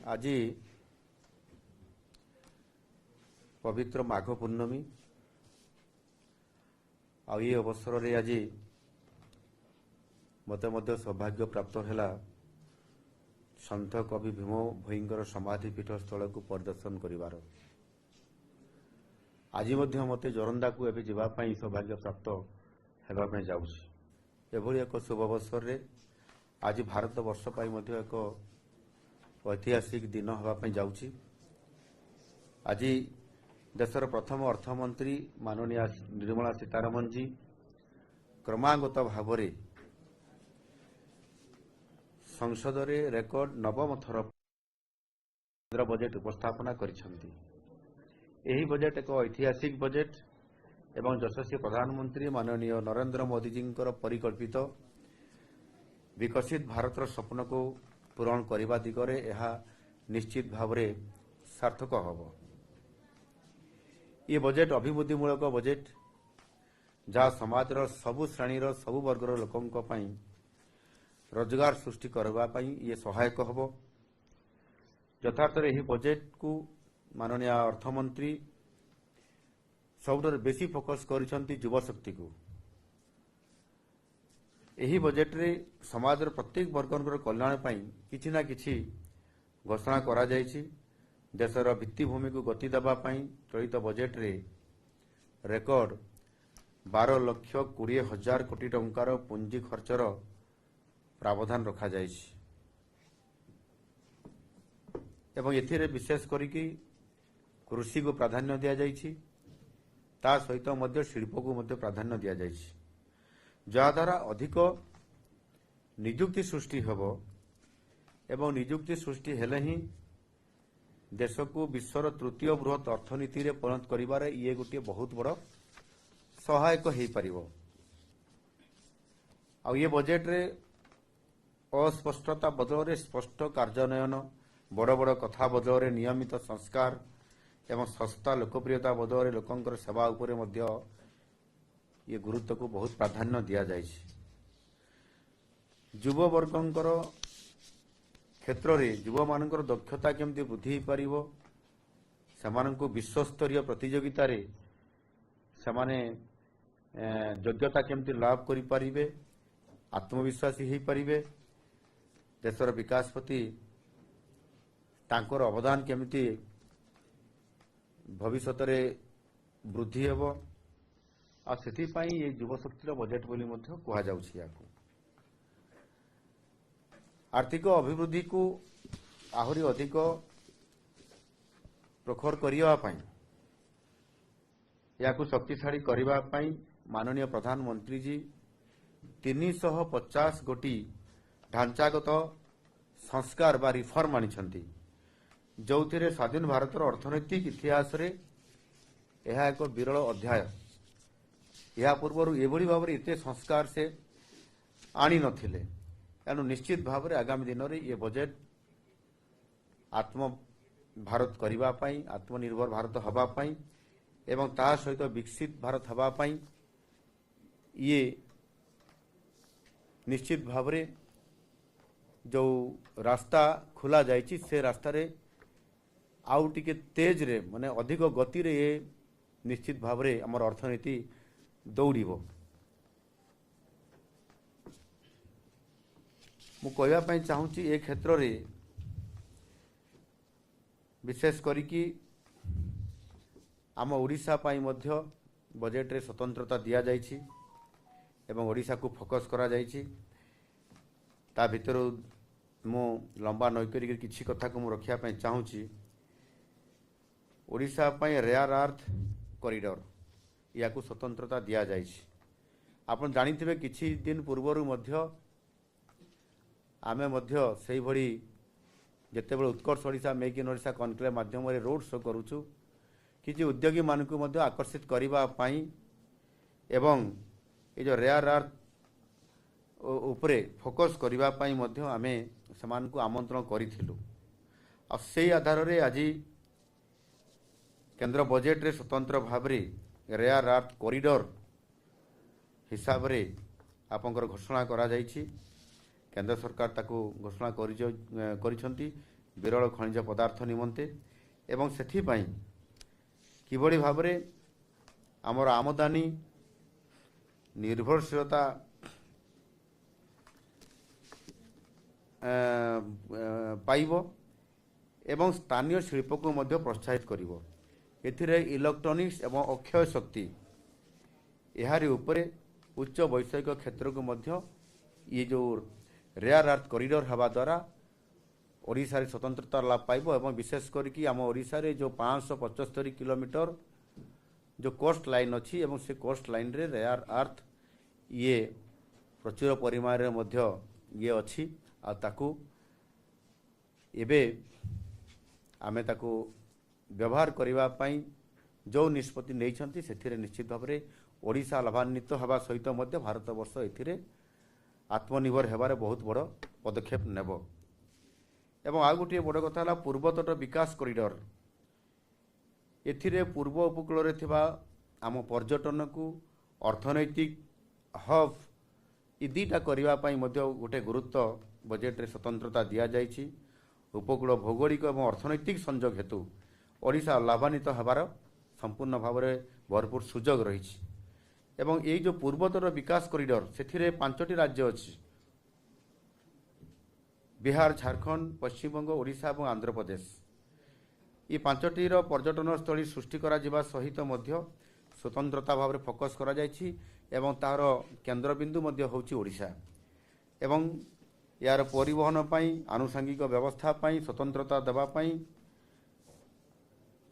आज पवित्र माघ पूर्णमी आ ये अवसर रे आज मत सौभाग्य प्राप्त है सन्थ कवि भीम भोईंकर समाधि पीठ स्थल को परिदर्शन करिवार। आज मते जोरंदा को एबे जीवापाई सौभाग्य प्राप्त होगा जाऊँगी। एभली एक शुभ अवसर रे आज भारत वर्ष पाई मध्य एक ऐतिहासिक दिन होगापाई जाऊँगी। आज देशर प्रथम अर्थमंत्री माननीय निर्मला सीतारमण जी क्रमागत भाव संसद रे रेकर्ड नवम थर केंद्र बजेट उपस्थापना करिसेंती। एही बजेट एक ऐतिहासिक बजेट एवं यशस्वी प्रधानमंत्री माननीय नरेंद्र मोदी जी परिकल्पित विकसित भारतर स्वप्न को पूरण करने दिगरे यह निश्चित भाव सार्थक होब। ये बजेट अभिवृद्धिमूलक बजेट जहाँ समाजर सबु श्रेणीर सबु वर्गर लोकों पाई रोजगार सृष्टि करने ये सहायक होब। यथार्थ यही बजेट को माननीय अर्थमंत्री सबुठ बेसी फोकस करिसेंती युवा शक्ति को। यही बजेट रे समाजर प्रत्येक वर्गर कल्याण पाई किछि ना किछि घोषणा करा जायछि। देशर भित्तिभूमि को गति देबा पाई चलित बजेट रे रेकर्ड 12,20,000 कोटी टंकार पुंजी खर्चर प्रावधान रखा जायछि एवं एथिरे विशेष करिकि कृषि को प्राधान्य दिया जायछि। ता सहित मध्य शिल्प को मध्य प्राधान्य दिया जायछि, जहा द्वारा अधिक नियुक्ति सृष्टि हेबो एवं नियुक्ति सृष्टि हेले ही देश को विश्वर तृतीय बृहत अर्थनीति रे परिणत करिबारे ये गोटे बहुत बड़ सहायक हो पारिबो। आ ये बजेट रे अस्पष्टता बदल रे स्पष्ट कार्यान्वयन, बड़ बड़ कथा बदल रे नियमित संस्कार एवं सस्ता लोकप्रियता बदल रे लोकंकर सेवा उपरे मध्य ये गुरुत्व को बहुत प्राधान्य दिया जायछि। युवा वर्गंकर क्षेत्र रे युवा मानकर दक्षता केमती वृद्धि पारिबो, सेमानंको विश्वस्तरीय प्रतियोगिता रे सेमाने योग्यता केमती लाभ करि पारिबे, आत्मविश्वासी हो पारिबे, देशर विकास प्रति तांकर अवदान केमती भविष्यत रे वृद्धि हेबो। आ सेति पई ये युवा शक्तिर बजेट बोली मध्य कहा जाउछि। याकू आर्थिक अभिवृद्धि को आहरी अधिक प्रखर करिया पाई याकू शक्तिशाली करिबा पाई माननीय प्रधानमंत्री जी 350 कोटी ढांचागत संस्कार बा रिफॉर्म आनिछंती, जो स्वाधीन भारतर अर्थनैतिक इतिहास रे यह एक विरल अध्याय। यह पूर्व एभली भाव एत संस्कार से आनी नथिले। एणु निश्चित भाव आगामी दिन में ये बजेट आत्म भारत करबा पाई, आत्मनिर्भर भारत हवा पाई एवं ता सहित विकसित भारत हवा पाई ये निश्चित भाव जो रास्ता खुला जायछि से रास्ता रे आउ टिके तेज रे माने अधिक गति रे ये निश्चित भाव आमर अर्थनीति दौड़िबो। मु कहबा पई चाहूची ए क्षेत्र रे विशेष करिकि आम ओडिशा पाई मध्य बजेट रे स्वतंत्रता दिया जायछि एवं ओडिशा को फोकस करा जायछि। ता भितर मु लंबा नई करिकि किछि कथा को मु रखिया पई चाहूची। ओडिशा पाई रेयर अर्थ कॉरिडोर या को स्वतंत्रता दिया जायछि। आपण जानिथिबे किछि दिन पूर्वरु मध्य आमे मध्य सेही भली जेतेबेले Utkarsh Odisha make in Odisha conclave माध्यम रे रोड शो करूछु किछि उद्योगी मानकु मध्य आकर्षित करिबा पाई एवं ए जो रेयर अर्थ उपरे फोकस करिबा पाई मध्य आमे समान को आमंत्रण करिथिलु। आ सेही आधार रे आज केंद्र बजेट रे स्वतंत्र भाव रेयर अर्थ कॉरिडोर हिसाब रे आपनकर घोषणा करा जायछि। केंद्र सरकार ताकू घोषणा करिछंती ବିରଳ ଖଣିଜ ପଦାର୍ଥ ନିମନ୍ତେ ଏବଂ ସେଥିପାଇଁ କିଭଳି ଭାବରେ ଆମର ଆମଦାନୀ ନିର୍ଭରଶୀଳତା ପାଇବ ଏବଂ ସ୍ଥାନୀୟ ଶିଳ୍ପକୁ ମଧ୍ୟ ପ୍ରୋତ୍ସାହିତ କରିବ। ଏଥିରେ ଇଲେକ୍ଟ୍ରୋନିକ୍ସ ଏବଂ ଅକ୍ଷୟ ଶକ୍ତି ଏହାରି ଉପରେ ଉଚ୍ଚ ବୈଷୟିକ କ୍ଷେତ୍ରକୁ ମଧ୍ୟ ये जो रेयर अर्थ कॉरिडोर हवा द्वारा ओडिशा रे स्वतंत्रता लाभ पाइब और विशेष करके आम ओडिशा रे जो 575 किलोमीटर जो कोस्ट लाइन अच्छी एवं से कोस्ट लाइन रे रेयर अर्थ ये प्रचुर परिमाण रे मध्य ये अच्छी आ ताकू एबे आमे ताकू व्यवहार करबा पई जो निष्पत्ति नहीं से निश्चित भाव में ओडिशा लाभान्वित हवा सहित मध्य भारत वर्ष एथिरे आत्मनिर्भर हेबारे बहुत बड़ पदक्षेप नेब। एवं आ गोटे बड़ कथा है पूर्वतट विकास कॉरिडोर एथिरे पूर्व उपकूल रे थिबा आम पर्यटन को अर्थनैतिक हब इ दुटा करबा पई मध्य गोटे गुरुत्व बजेट रे स्वतंत्रता दिया जाइछि। उपकूल भौगोलिक और अर्थनैतिक संयोग हेतु ओडिशा लाभान्वित हेबार संपूर्ण भाव में भरपूर सुजोग रही एवं ये जो पूर्वोत्तर विकास कॉरिडोर से 5टी राज्य अच्छी बिहार, झारखंड, पश्चिमबंग, ओडिशा और आंध्र प्रदेश ये 5टी पर्यटन स्थली सृष्टि करा जिबा सहित मध्य स्वतंत्रता भाव में फोकस करा जायछि एवं तार केन्द्रबिंदु मध्य होछि ओडिशा एवं यार परिवहन पई आनुषंगिक व्यवस्था पई स्वतंत्रता देबा पई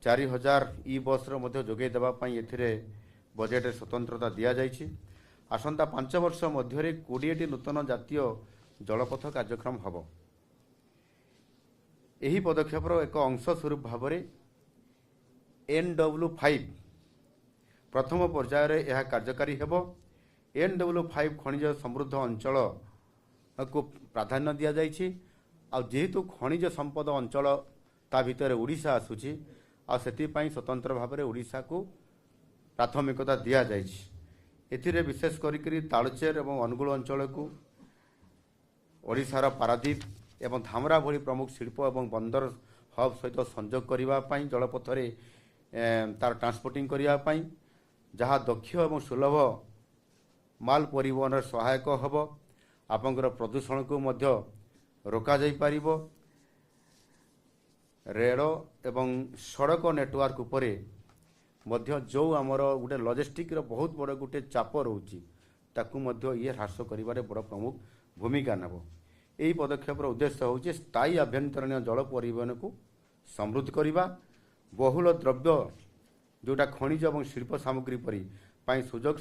4000 ई बस मध्य जोगे देबा पई एथिरे बजेट स्वतंत्रता दिया जाइछि। आसंता 5 वर्ष मध्य 20टी नूतन जातीय जलपथ कार्यक्रम हब। यही पदक्षेपर एक अंश स्वरूप भाव में NW5 प्रथम पर्यायर यह कार्यकारी हेब। NW5 खनिज समृद्ध अंचल को प्राधान्य दि जाइछि आ जेहेतु खनिज संपद अंचल ता भितर ओडिशा आसुछि आ सेतिपई स्वतंत्र भाव में ओडिशा को प्राथमिकता दि जाइछि। एथिरे विशेष करी तालचेर एवं अनुगुल अंचल को ओडिशार पारादीप एवं धामरा भली प्रमुख शिल्प एवं बंदर हब सहित संजोग करने जलपथरे तार ट्रांसपोर्टिंग करने जहाँ दक्ष एवं सुलभ माल परिवहन सहायक हब। आपंकर प्रदूषण को मध्य रोका जाई पारिबो। रेल एवं सड़क नेटवर्क उपरे मध्य जो आमर गोटे लॉजिस्टिक रो बहुत बड़ गोटे चाप रोची ताकू मध्य ये ह्रास करिबारे बड़ प्रमुख भूमिका नेब। यही पदक्षेपर उद्देश्य होची स्थायी आभ्यंतरीण जल परिवहन को समृद्ध करबा, बहुल द्रव्य जोटा खनिज और शिल्प सामग्री परी सुजोग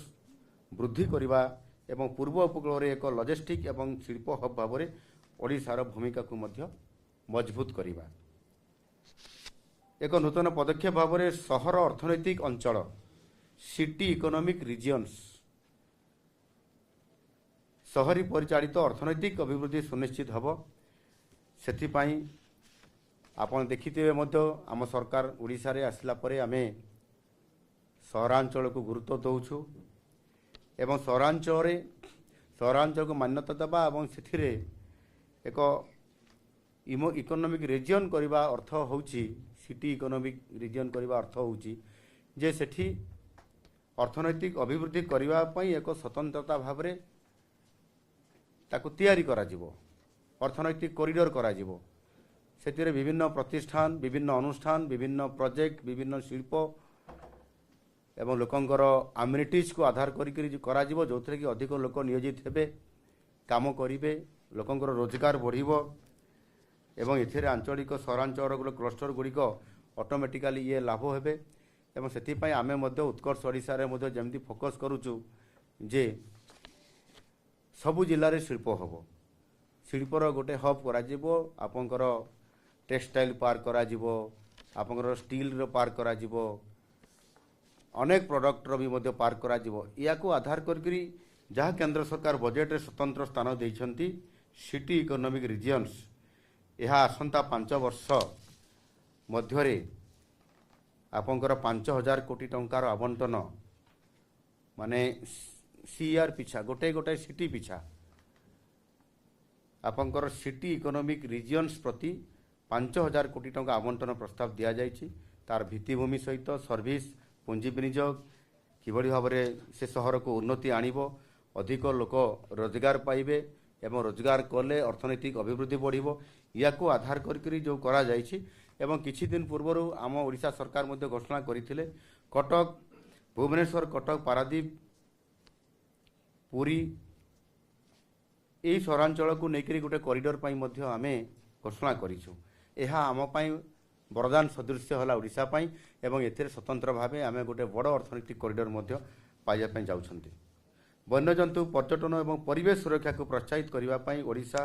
वृद्धि करबा एवं पूर्व उपकूल रे एक लॉजिस्टिक एवं शिल्प हब भाव में ओडिशार भूमिका को मध्य मजबूत करबा। एक नूतन पदक्षेप भाव में सहर अर्थनैतिक अंचल सिटी इकोनॉमिक रिजियन्स सहरी परिचालित अर्थनैतिक अभिवृद्धि सुनिश्चित हब। सेथिपाई आपण देखिथिबे मध्य आम सरकार ओडिशा रे आसला परे आमे सहरांचल को गुरुत्व दउछु एवं सहरांचल को मान्यता देबा एवं सेथिरे एक इकोनॉमिक रिजियन करबा अर्थ होउची सिटी इकोनॉमिक रिजियन करबा अर्थ होउची जे सेठी अर्थनैतिक अभिवृद्धि करबा पई एक स्वतंत्रता भाव रे ताकू तैयारी करा जिवो, अर्थनैतिक कॉरिडोर करा जिवो। सेतिरे विभिन्न प्रतिष्ठान, विभिन्न अनुष्ठान, विभिन्न प्रोजेक्ट, विभिन्न शिल्प एवं लोकंकर अम्युनिटीज को आधार करा जिवो जो कि अधिक लोक नियोजित हेबे, काम करिवे, लोकंकर रोजगार बढ़िबो एवं एथिरे आंचलिक सहरांचल क्लस्टर गुड़िक ऑटोमेटिकली ये लाभ हेबे। एवं सेतिपई आमे मध्य उत्कर्ष ओडिशा रे मध्य जेमती फोकस करूचु जे सबु जिल्ला रे शिल्प हबो, शिल्पर गोटे हब करा जिवो, आपनकर टेक्सटाइल पार्क करा जिवो, आपनकर स्टील रो पार्क करा जिवो, अनेक प्रोडक्ट रो भी मध्य पार्क करा जिवो। या को आधार करकरी जहाँ केंद्र सरकार बजेट रे स्वतंत्र स्थान देइछंती सिटी इकोनॉमिक रिजियन्स यह आसंता 5 वर्ष मध्यरे आपनकर 5000 कोटी टंकार आवंटन माने सीआर पिछा गोटे गोटे सिटी पिछा आपनकर सिटी इकोनॉमिक रिजियन्स प्रति 5,000 କୋଟି ଟଙ୍କା ଆବଣ୍ଟନ ପ୍ରସ୍ତାବ ଦିଆଯାଇଛି। ତାର ଭିତ୍ତିଭୂମି ସହିତ ସର୍ଭିସ୍ ପୁଞ୍ଜି ବିନିଯୋଗ କିଭଳି ଭାବରେ ସେ ସହରକୁ ଉନ୍ନତି ଆଣିବ, ଅଧିକ ଲୋକ ରୋଜଗାର ପାଇବେ ଏବଂ ରୋଜଗାର କଲେ ଅର୍ଥନୈତିକ ଅଭିବୃଦ୍ଧି ବଢ଼ିବ, ୟାକୁ ଆଧାର କରିକି ଯେଉଁ କରାଯାଇଛି। ଏବଂ କିଛି ଦିନ ପୂର୍ବରୁ ଆମ ଓଡ଼ିଶା ସରକାର ମଧ୍ୟ ଘୋଷଣା କରିଥିଲେ କଟକ, ଭୁବନେଶ୍ୱର, କଟକ, ପାରାଦୀପ, ପୁରୀ ଏହି ସହରାଞ୍ଚଳକୁ ନେଇକରି ଗୋଟେ କରିଡର ପାଇଁ ମଧ୍ୟ ଆମେ ଘୋଷଣା କରିଛୁ। ଏହା ଆମ ପାଇଁ ବରଦାନ ସଦୃଶ୍ୟ ହେଲା ଓଡ଼ିଶା ପାଇଁ ଏବଂ ଏଥିରେ ସ୍ୱତନ୍ତ୍ର ଭାବେ ଆମେ ଗୋଟେ ବଡ଼ ଅର୍ଥନୈତିକ କରିଡର ମଧ୍ୟ ପାଇବା ପାଇଁ ଯାଉଛନ୍ତି। ବନ୍ୟଜନ୍ତୁ, ପର୍ଯ୍ୟଟନ ଏବଂ ପରିବେଶ ସୁରକ୍ଷାକୁ ପ୍ରୋତ୍ସାହିତ କରିବା ପାଇଁ ଓଡ଼ିଶା,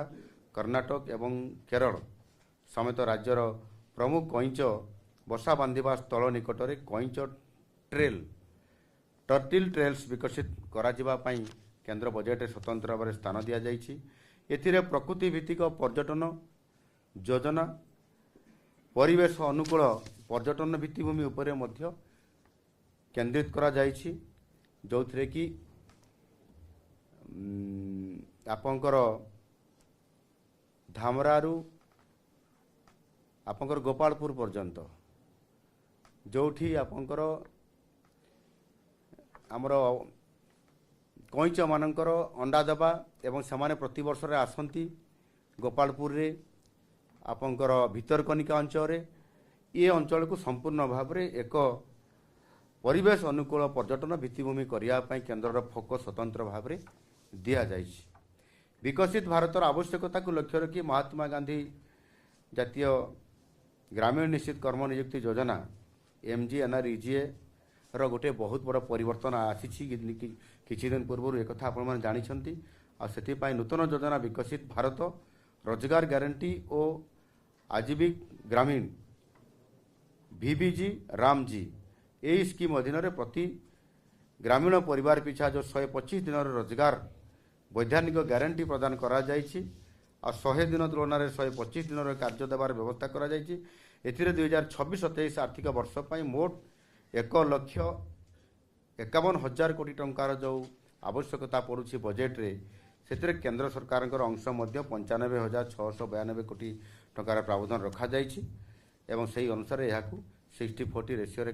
କର୍ଣ୍ଣାଟକ ଏବଂ କେରଳ ସମେତ ରାଜ୍ୟର ପ୍ରମୁଖ କଇଁଛ ବସା ବାନ୍ଧିବା ସ୍ଥଳ ନିକଟରେ କଇଁଛ ଟ୍ରେଲ୍, ଟର୍ଟିଲ୍ ଟ୍ରେଲ୍ସ ବିକଶିତ କରାଯିବା ପାଇଁ କେନ୍ଦ୍ର ବଜେଟରେ ସ୍ୱତନ୍ତ୍ର ଭାବରେ ସ୍ଥାନ ଦିଆଯାଇଛି। ଏଥିରେ ପ୍ରକୃତି ଭିତ୍ତିକ ପର୍ଯ୍ୟଟନ ଯୋଜନା, ପରିବେଶ ଅନୁକୂଳ ପର୍ଯ୍ୟଟନ ଭିତ୍ତିଭୂମି ଉପରେ ମଧ୍ୟ କେନ୍ଦ୍ରିତ କରାଯାଇଛି, ଯେଉଁଥିରେ କି ଆପଣଙ୍କର ଧାମରାରୁ ଆପଣଙ୍କର ଗୋପାଳପୁର ପର୍ଯ୍ୟନ୍ତ ଯେଉଁଠି ଆପଣଙ୍କର ଆମର କଇଁଛମାନଙ୍କର ଅଣ୍ଡା ଦେବା ଏବଂ ସେମାନେ ପ୍ରତିବର୍ଷରେ ଆସନ୍ତି ଗୋପାଳପୁରରେ ଆପଣଙ୍କର ଭିତରକନିକା ଅଞ୍ଚଳରେ। ଏ ଅଞ୍ଚଳକୁ ସମ୍ପୂର୍ଣ୍ଣ ଭାବରେ ଏକ ପରିବେଶ ଅନୁକୂଳ ପର୍ଯ୍ୟଟନ ଭିତ୍ତିଭୂମି କରିବା ପାଇଁ କେନ୍ଦ୍ରର ଫୋକସ୍ ସ୍ୱତନ୍ତ୍ର ଭାବରେ ଦିଆଯାଇଛି। ବିକଶିତ ଭାରତର ଆବଶ୍ୟକତାକୁ ଲକ୍ଷ୍ୟ ରଖି ମହାତ୍ମା ଗାନ୍ଧୀ ଜାତୀୟ ଗ୍ରାମୀଣ ନିଶ୍ଚିତ କର୍ମ ନିଯୁକ୍ତି ଯୋଜନା MGNREGA ର ଗୋଟେ ବହୁତ ବଡ଼ ପରିବର୍ତ୍ତନ ଆସିଛି। କିଛି ଦିନ ପୂର୍ବରୁ ଏକଥା ଆପଣମାନେ ଜାଣିଛନ୍ତି। ଆଉ ସେଥିପାଇଁ ନୂତନ ଯୋଜନା ବିକଶିତ ଭାରତ ରୋଜଗାର ଗ୍ୟାରେଣ୍ଟି ଓ ଆଜୀବିକ ଗ୍ରାମୀଣ VBG ରାମଜି ଏହି ସ୍କିମ୍ ଅଧୀନରେ ପ୍ରତି ଗ୍ରାମୀଣ ପରିବାର ପିଛା ଯେଉଁ 125 ଦିନର ରୋଜଗାର ବୈଧାନିକ ଗ୍ୟାରେଣ୍ଟି ପ୍ରଦାନ କରାଯାଇଛି ଆଉ 100 ଦିନ ତୁଳନାରେ 125 ଦିନର କାର୍ଯ୍ୟ ଦେବାର ବ୍ୟବସ୍ଥା କରାଯାଇଛି। ଏଥିରେ 2026-27 ଆର୍ଥିକ ବର୍ଷ ପାଇଁ ମୋଟ 1,51,000 କୋଟି ଟଙ୍କାର ଯେଉଁ ଆବଶ୍ୟକତା ପଡ଼ୁଛି ବଜେଟରେ, ସେଥିରେ କେନ୍ଦ୍ର ସରକାରଙ୍କର ଅଂଶ ମଧ୍ୟ 95,692 କୋଟି ଟଙ୍କାର ପ୍ରାବଧାନ ରଖାଯାଇଛି ଏବଂ ସେହି ଅନୁସାରେ ଏହାକୁ 60-40 ରେସିଓରେ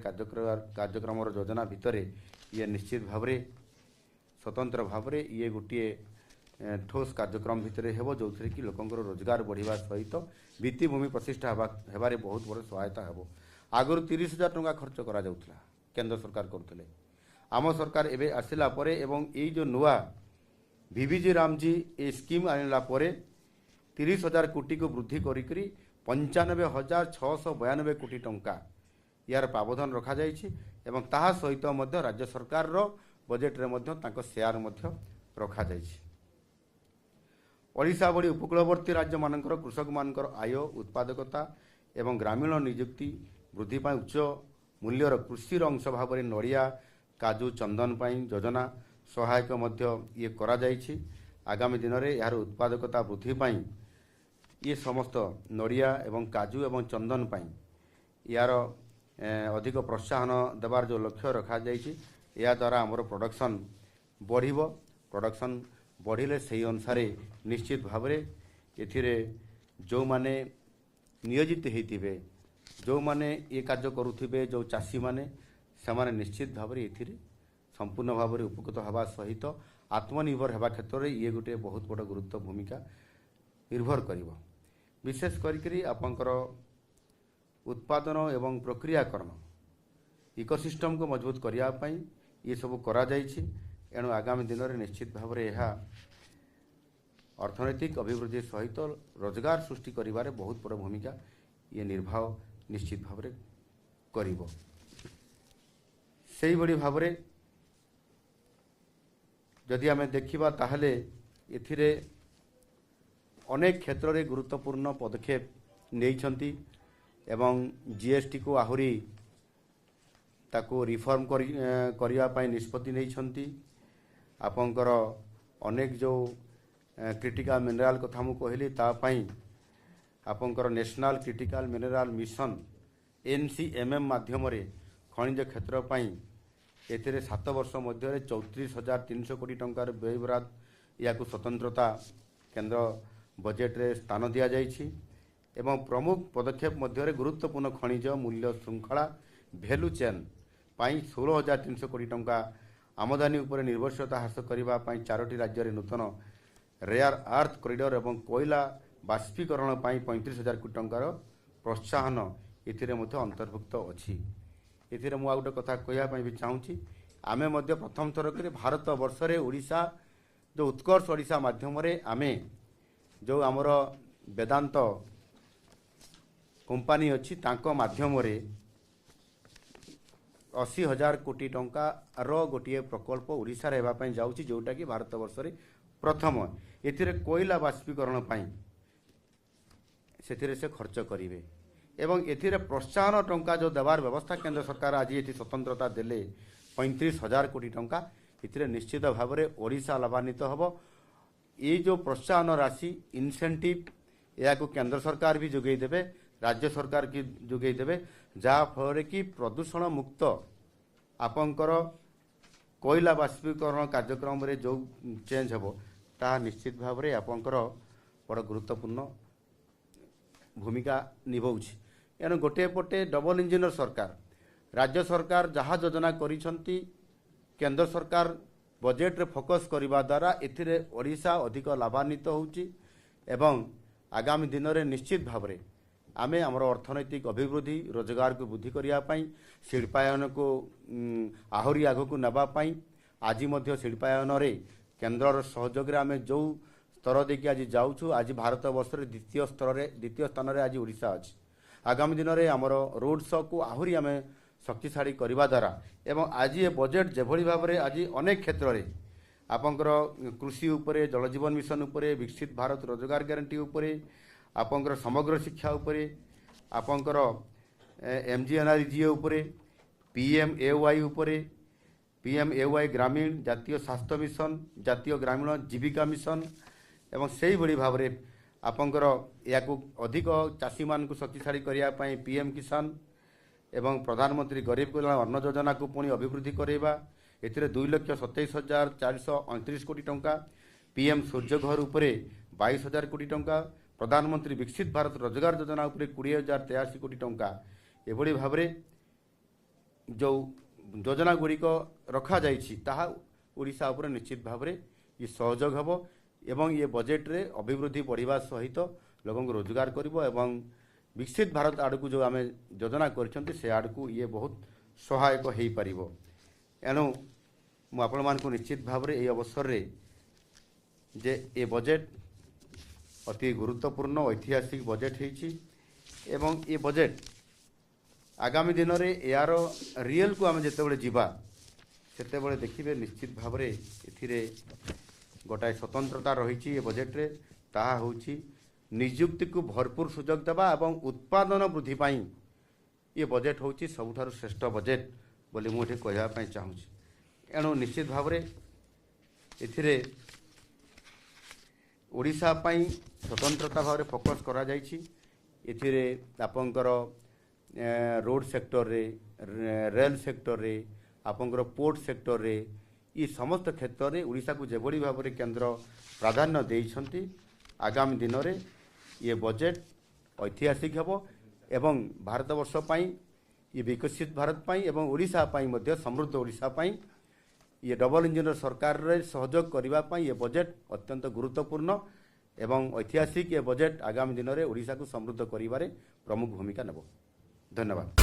କାର୍ଯ୍ୟକ୍ରମର ଯୋଜନା ଭିତରେ ଇଏ ନିଶ୍ଚିତ ଭାବରେ ସ୍ୱତନ୍ତ୍ର ଭାବରେ ଇଏ ଗୋଟିଏ ଠୋସ୍ କାର୍ଯ୍ୟକ୍ରମ ଭିତରେ ହେବ, ଯେଉଁଥିରେ କି ଲୋକଙ୍କର ରୋଜଗାର ବଢ଼ିବା ସହିତ ଭିତ୍ତିଭୂମି ପ୍ରତିଷ୍ଠା ହେବାରେ ବହୁତ ବଡ଼ ସହାୟତା ହେବ। ଆଗରୁ 30,000 ଟଙ୍କା ଖର୍ଚ୍ଚ କରାଯାଉଥିଲା, କେନ୍ଦ୍ର ସରକାର କରୁଥିଲେ। ଆମ ସରକାର ଏବେ ଆସିଲା ପରେ ଏବଂ ଏଇ ଯେଉଁ ନୂଆ VBG ରାମଜି ଏ ସ୍କିମ୍ ଆଣିଲା ପରେ 30,000 କୋଟିକୁ ବୃଦ୍ଧି କରିକରି 95,692 କୋଟି ଟଙ୍କା ୟାର ପ୍ରାବଧାନ ରଖାଯାଇଛି ଏବଂ ତାହା ସହିତ ମଧ୍ୟ ରାଜ୍ୟ ସରକାରର ବଜେଟରେ ମଧ୍ୟ ତାଙ୍କ ସେୟାର ମଧ୍ୟ ରଖାଯାଇଛି। ଓଡ଼ିଶା ଭଳି ଉପକୂଳବର୍ତ୍ତୀ ରାଜ୍ୟମାନଙ୍କର କୃଷକମାନଙ୍କର ଆୟ, ଉତ୍ପାଦକତା ଏବଂ ଗ୍ରାମୀଣ ନିଯୁକ୍ତି ବୃଦ୍ଧି ପାଇଁ ଉଚ୍ଚ ମୂଲ୍ୟର କୃଷିର ଅଂଶ ଭାବରେ ନଡ଼ିଆ, କାଜୁ, ଚନ୍ଦନ ପାଇଁ ଯୋଜନା ସହାୟକ ମଧ୍ୟ ଇଏ କରାଯାଇଛି। ଆଗାମୀ ଦିନରେ ଏହାର ଉତ୍ପାଦକତା ବୃଦ୍ଧି ପାଇଁ ଇଏ ସମସ୍ତ ନଡ଼ିଆ ଏବଂ କାଜୁ ଏବଂ ଚନ୍ଦନ ପାଇଁ ୟାର ଅଧିକ ପ୍ରୋତ୍ସାହନ ଦେବାର ଯେଉଁ ଲକ୍ଷ୍ୟ ରଖାଯାଇଛି, ଏହାଦ୍ୱାରା ଆମର ପ୍ରଡକ୍ସନ୍ ବଢ଼ିବ। ପ୍ରଡକ୍ସନ୍ ବଢ଼ିଲେ ସେହି ଅନୁସାରେ ନିଶ୍ଚିତ ଭାବରେ ଏଥିରେ ଯେଉଁମାନେ ନିୟୋଜିତ ହୋଇଥିବେ, ଯେଉଁମାନେ ଏ କାର୍ଯ୍ୟ କରୁଥିବେ, ଯେଉଁ ଚାଷୀମାନେ, ସେମାନେ ନିଶ୍ଚିତ ଭାବରେ ଏଥିରେ ସମ୍ପୂର୍ଣ୍ଣ ଭାବରେ ଉପକୃତ ହେବା ସହିତ ଆତ୍ମନିର୍ଭର ହେବା କ୍ଷେତ୍ରରେ ଇଏ ଗୋଟିଏ ବହୁତ ବଡ଼ ଗୁରୁତ୍ୱ ଭୂମିକା ନିର୍ଭର କରିବ। ବିଶେଷ କରିକି ଆପଣଙ୍କର ଉତ୍ପାଦନ ଏବଂ ପ୍ରକ୍ରିୟାକରଣ ଇକୋସିଷ୍ଟମକୁ ମଜବୁତ କରିବା ପାଇଁ ଏସବୁ କରାଯାଇଛି। ଏଣୁ ଆଗାମୀ ଦିନରେ ନିଶ୍ଚିତ ଭାବରେ ଏହା ଅର୍ଥନୈତିକ ଅଭିବୃଦ୍ଧି ସହିତ ରୋଜଗାର ସୃଷ୍ଟି କରିବାରେ ବହୁତ ବଡ଼ ଭୂମିକା ଇଏ ନିର୍ବାହ ନିଶ୍ଚିତ ଭାବରେ କରିବ। ସେହିଭଳି ଭାବରେ ଯଦି ଆମେ ଦେଖିବା ତାହେଲେ ଏଥିରେ ଅନେକ କ୍ଷେତ୍ରରେ ଗୁରୁତ୍ୱପୂର୍ଣ୍ଣ ପଦକ୍ଷେପ ନେଇଛନ୍ତି ଏବଂ GSTକୁ ଆହୁରି ତାକୁ ରିଫର୍ମ କରିବା ପାଇଁ ନିଷ୍ପତ୍ତି ନେଇଛନ୍ତି। ଆପଣଙ୍କର ଅନେକ ଯେଉଁ କ୍ରିଟିକାଲ ମିନେରାଲ କଥା ମୁଁ କହିଲି, ତା ପାଇଁ ଆପଣଙ୍କର national critical mineral mission NCMM ମାଧ୍ୟମରେ ଖଣିଜ କ୍ଷେତ୍ର ପାଇଁ ଏଥିରେ 7 ବର୍ଷ ମଧ୍ୟରେ 34,300 କୋଟି ଟଙ୍କାର ବ୍ୟୟବରାଦ ଏହାକୁ ସ୍ୱତନ୍ତ୍ରତା କେନ୍ଦ୍ର ବଜେଟରେ ସ୍ଥାନ ଦିଆଯାଇଛି एवं प्रमुख पदक्षेप मध्य गुरुत्वपूर्ण खनिज मूल्य श्रृंखला भैल्यू चेन पाई 16,300 कोटी टंका आमदानी उपर निर्भरशीलता ह्रास करने 4टी राज्य में नूतन रेयर अर्थ कॉरिडोर एवं कोयला बाष्पीकरण 35,000 कोटी टंकार प्रोत्साहन एथिरे मध्य अंतर्भुक्त अच्छी। एथिरे मु गोटे कथा कहवाई भी चाहूँगी आमे मध्य प्रथम थर कर भारत वर्ष रे ओडिशा जो उत्कर्ष ओडिशा माध्यम आमे जो आमर वेदांत कंपनी अच्छी तांको माध्यम 80,000 कोटी टंकार गोटे प्रकल्प ओडिशा रे हेबा पई जाउची जोटा कि भारत वर्ष रे प्रथम एथिरे कोयला बाष्पीकरण पाई से खर्च करेंगे एवं एथिरे प्रोत्साहन टंका जो देवार व्यवस्था केंद्र सरकार आज ये स्वतंत्रता देले 35,000 कोटी टंका एथिरे निश्चित भाव में ओडिशा लाभान्वित हम। ये जो प्रोत्साहन राशि इनसेंटिव या केंद्र सरकार भी जोगई देवे राज्य सरकार की जोगई देवे जहाँ फल कि प्रदूषण मुक्त आपंकर कोयला बाष्पीकरण कार्यक्रम रे जो चेंज हम ता निश्चित भाव में आपंकर बड़ गुरुत्वपूर्ण भूमिका निभाउछि। एणु गोटे पटे डबल इंजिनर सरकार राज्य सरकार जहाँ योजना करिसंती केंद्र सरकार बजेट रे फोकस करने द्वारा एथिरे ओडिशा अधिक लाभान्वित होउछि एवं आगामी दिन में निश्चित भाव में आमे आमर अर्थनैतिक अभिवृद्धि रोजगार को वृद्धि करने शिल्पायन को आहरी आग को नापाई आज शिल्पायन रे केन्द्र सहयोग आम जो स्तर देखिए आज जाऊँ आज भारत वर्ष द्वितीय स्थान में आज ओडिशा अच्छी। आगामी दिन में आमर रोड शो को आहरी आम शक्तिशाली करने द्वारा एवं आज ये बजेट जेभली भाव में आज अनेक क्षेत्र में आपंकर कृषि उपरे जल जीवन मिशन उपरे विकसित भारत रोजगार ग्यारंटी उपरे आपंकर समग्र शिक्षा उपरे आपंकर MGNRGA उपरे PMAY उपरे PMAY ग्रामीण जातीय स्वास्थ्य मिशन जातीय ग्रामीण जीविका मिशन एवं से भली भाव में आपंकर या अधिक चाषी मान को शक्तिशाली करने PM किसान एवं प्रधानमंत्री गरीब कल्याण अन्न योजना को पुणी अभिवृद्धि करवा एथिरे 2,27,429 कोटी टंका PM सूर्य घर उपरे 22,000 कोटी टंका प्रधानमंत्री विकसित भारत रोजगार योजना उपरे 20,083 कोटी टंका एभली भाव में जो योजना गुड़िक रखा जाइछि ताहा ओडिशा उपरे निश्चित भाव में ये सहयोग हम एवं ये बजेट रे अभिवृद्धि बढ़िया सहित लोगों को रोजगार करिवो एवं विकसित भारत आड़ को जो आम योजना कर से आड़ को ये बहुत सहायक हो पारिबो। एणु मु आपण मानकु निश्चित भाव में ये अवसर रे जे ये बजेट अति गुरुत्वपूर्ण ऐतिहासिक बजेट होइछि एवं ये बजेट आगामी दिन में यार रियल को आम जिते जीवा सेते देखिए निश्चित भाव में एथिरे गोटाए स्वतंत्रता रही बजेट रे ताहा होछि नियुक्ति को भरपूर सुजोग देवा एवं उत्पादन वृद्धि पाई ये बजेट होछि सबुठारु श्रेष्ठ बजेट बोली मुझे कहवाई चाहूँगी। एणु निश्चित भाव में एथिरे ओडिशा पाई स्वतंत्रता भाव में फोकस करा जाइछि। एथिरे आपंकर रोड सेक्टर रे रेल सेक्टर रे आपंकर पोर्ट सेक्टर रे ये समस्त क्षेत्र में ओडिशा को जेभली भाव में केंद्र प्राधान्य देइछंती आगामी दिन में ये बजेट ऐतिहासिक हेबो एवं भारत वर्ष पाई ये विकसित भारत पाई एवं ओडिशा पाई मध्य समृद्ध ओडिशा पाई ये डबल इंजिन सरकार रे सहयोग करबा पाई ये बजेट अत्यंत गुरुत्वपूर्ण एवं ऐतिहासिक ये बजेट आगामी दिन में ओडिशा को समृद्ध करिबारे प्रमुख भूमिका नेबो। धन्यवाद।